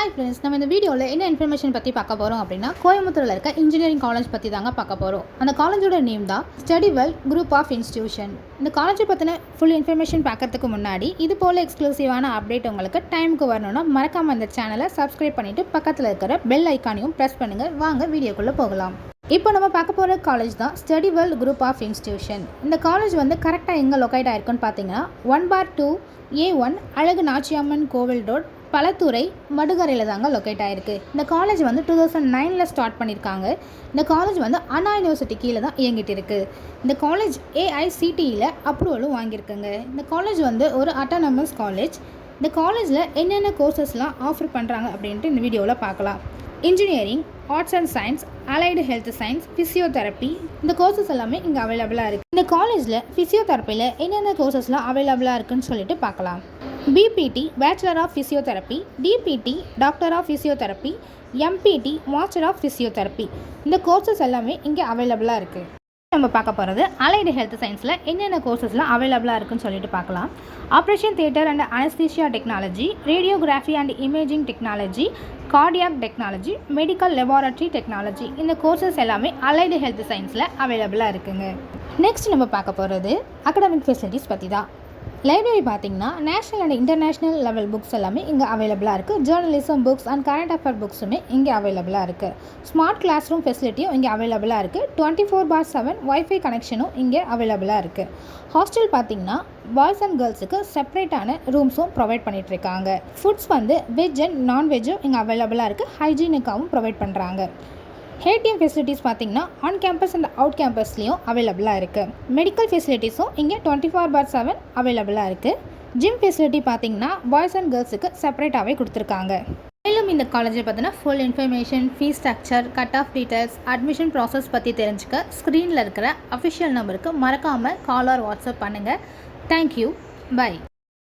Hi friends, நம்ம இந்த வீடியோவில் என்ன இன்ஃபர்மேஷன் பற்றி பார்க்க போகிறோம் அப்படின்னா, கோயம்புத்தூரில் இருக்க இன்ஜினியரிங் காலேஜ் பற்றி தாங்க பார்க்க போகிறோம். அந்த காலேஜோட நேம் தான் ஸ்டடிவெல் குரூப் ஆஃப் இன்ஸ்டிடியூஷன். இந்த காலேஜை பற்றின ஃபுல் இன்ஃபர்மேஷன் பார்க்கறதுக்கு முன்னாடி இது போல் எக்ஸ்க்ளூசிவான அப்டேட் உங்களுக்கு டைமுக்கு வரணும்னா மறக்காமல் இந்த சேனலை சப்ஸ்கிரைப் பண்ணிவிட்டு பக்கத்தில் இருக்கிற பெல் ஐக்கானையும் ப்ரெஸ் பண்ணுங்கள். வாங்க வீடியோக்குள்ளே போகலாம். இப்போ நம்ம பார்க்க போகிற காலேஜ் தான் ஸ்டடிவெல் குரூப் ஆஃப் இன்ஸ்டிடியூஷன். இந்த காலேஜ் கரெக்டாக எங்கே லொக்கேட் ஆயிருக்குன்னு பார்த்தீங்கன்னா 1/2 A1 அழகு நாச்சியம்மன் கோவில் ரோட், பலத்துறை, மடுகரையில் தாங்க லொக்கேட் ஆகிருக்கு. இந்த காலேஜ் 2009 ஸ்டார்ட் பண்ணியிருக்காங்க. இந்த காலேஜ் அண்ணா யூனிவர்சிட்டி கீழே தான் இயங்கிட்டு இருக்குது. இந்த காலேஜ் AICTEயில் அப்ரூவலும் வாங்கியிருக்குங்க. இந்த காலேஜ் ஒரு அட்டானமஸ் காலேஜ். இந்த காலேஜில் என்னென்ன கோர்சஸ்லாம் ஆஃபர் பண்ணுறாங்க அப்படின்ட்டு இந்த வீடியோவில் பார்க்கலாம். Engineering, arts and science, allied health science, physiotherapy, இந்த கோர்சஸ் எல்லாமே இங்கே அவைலபிளாக இருக்குது. இந்த காலேஜில் ஃபிசியோதெரப்பியில் என்னென்ன கோர்சஸ்லாம் அவைலபிளாக இருக்குதுன்னு சொல்லிட்டு பார்க்கலாம். BPT bachelor of physiotherapy, DPT doctor of physiotherapy, MPT master of physiotherapy, இந்த கோர்சஸ் எல்லாமே இங்கே அவைலபிளாக இருக்குது. நம்ம பார்க்க போகிறது அலைடு ஹெல்த் சயின்ஸில் என்னென்ன கோர்சஸ்லாம் அவைலபிளாக இருக்குன்னு சொல்லிட்டு பார்க்கலாம். Operation theatre and anaesthesia technology, radiography and imaging technology, cardiac technology, medical laboratory technology, இந்த கோர்சஸ் எல்லாமே அலைடு ஹெல்த் சயின்ஸில் அவைலபிளாக இருக்குங்க. நெக்ஸ்ட் நம்ம பார்க்க போகிறது அகடமிக் ஃபெசிலிட்டிஸ் பற்றி தான். லைப்ரரி பார்த்திங்கன்னா national and international level books எல்லாமே இங்கே அவைலபிளாக இருக்குது. Journalism books and current affair புக்ஸுமே இங்கே அவைலபிளாக இருக்குது. ஸ்மார்ட் கிளாஸ் ரூம் ஃபெசிலிட்டியும் இங்கே அவைலபிளாக இருக்குது. 24/7 வைஃபை கனெக்ஷனும் இங்கே அவைலபிளாக இருக்குது. ஹாஸ்டல் பார்த்திங்கன்னா பாய்ஸ் அண்ட் கேர்ள்ஸுக்கு செப்பரேட்டான ரூம்ஸும் ப்ரொவைட் பண்ணிகிட்ருக்காங்க. ஃபுட்ஸ் வெஜ் அண்ட் நான்வெஜ்ஜும் இங்கே அவைலபிளாக இருக்குது. ஹைஜீனிக்காகவும் ப்ரொவைட் பண்ணுறாங்க. ATM ஃபெசிலிட்டிஸ் பார்த்திங்கன்னா ஆன் கேம்பஸ் அண்ட் அவுட் கேம்பஸ்லேயும் அவைலபிளாக இருக்குது. மெடிக்கல் ஃபெசிலிட்டிஸும் இங்கே 24/7 அவைலபிளாக இருக்குது. ஜிம் ஃபெசிலிட்டி பார்த்திங்கன்னா பாய்ஸ் அண்ட் கேர்ள்ஸுக்கு செப்பரேட்டாகவே கொடுத்துருக்காங்க. மேலும் இந்த காலேஜை பார்த்தீங்கன்னா full information, fees structure, cut off details, admission process பற்றி தெரிஞ்சுக்க ஸ்க்ரீனில் இருக்கிற அஃபிஷியல் நம்பருக்கு மறக்காமல் கால் ஆர் வாட்ஸ்அப் பண்ணுங்கள். தேங்க்யூ. பை.